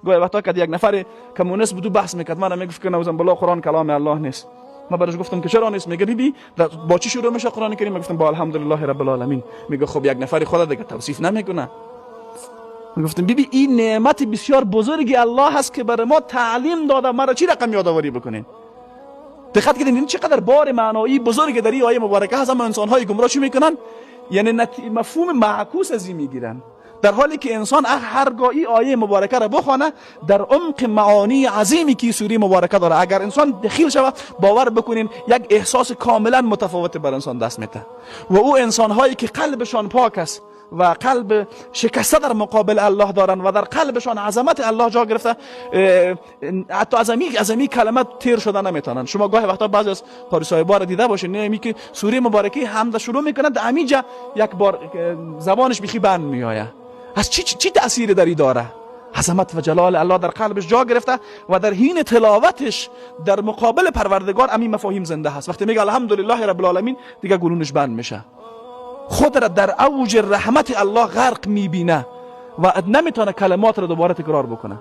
گاهی وقتا که یک نفر کمونیست بود بحث میکرد، من میگفت که نوزم بالله قرآن کلام الله نیست. ما براش گفتم که چرا نیست؟ میگه بی با چی شروع میشه قرآن کریم؟ گفتم با الحمدلله رب العالمین. میگه خب یک نفر خدا دیگه توصیف نمیکنه. میگفتم بی این نعمت بسیار بزرگی الله هست که برای ما تعلیم داده، ما را چی رقم یادآوری بکنین. دقت کردین چقدر بار معنایی بزرگ در این آیه مبارکه هست. اما انسان های گمراه چی میکنن؟ یعنی مفهوم معکوس از این میگیرن، در حالی که انسان هرگاهی آیه مبارکه را بخونه در عمق معانی عظیمی که سوره مبارکه داره، اگر انسان دخیل شود باور بکنین یک احساس کاملا متفاوت بر انسان دست میده. و او انسان هایی که قلبشان پاک است و قلب شکسته در مقابل الله دارن و در قلبشان عظمت الله جا گرفته، حتی عظمی کلمات تیر شده نمیتونن. شما گاهی وقتا بعضی از قاری صاحبا را دیده باشین، نمی که سوره مبارکه حمد شروع میکنن، در همینجا یک بار زبانش بخی بند میآید. از چی تأثیری داری داره؟ عظمت و جلال الله در قلبش جا گرفته و در حین تلاوتش در مقابل پروردگار همین مفاهیم زنده هست. وقتی میگه الحمدلله رب العالمین دیگه گلونش بند میشه، خود را در اوج رحمت الله غرق میبینه و نمیتونه کلمات را دوباره تکرار بکنه.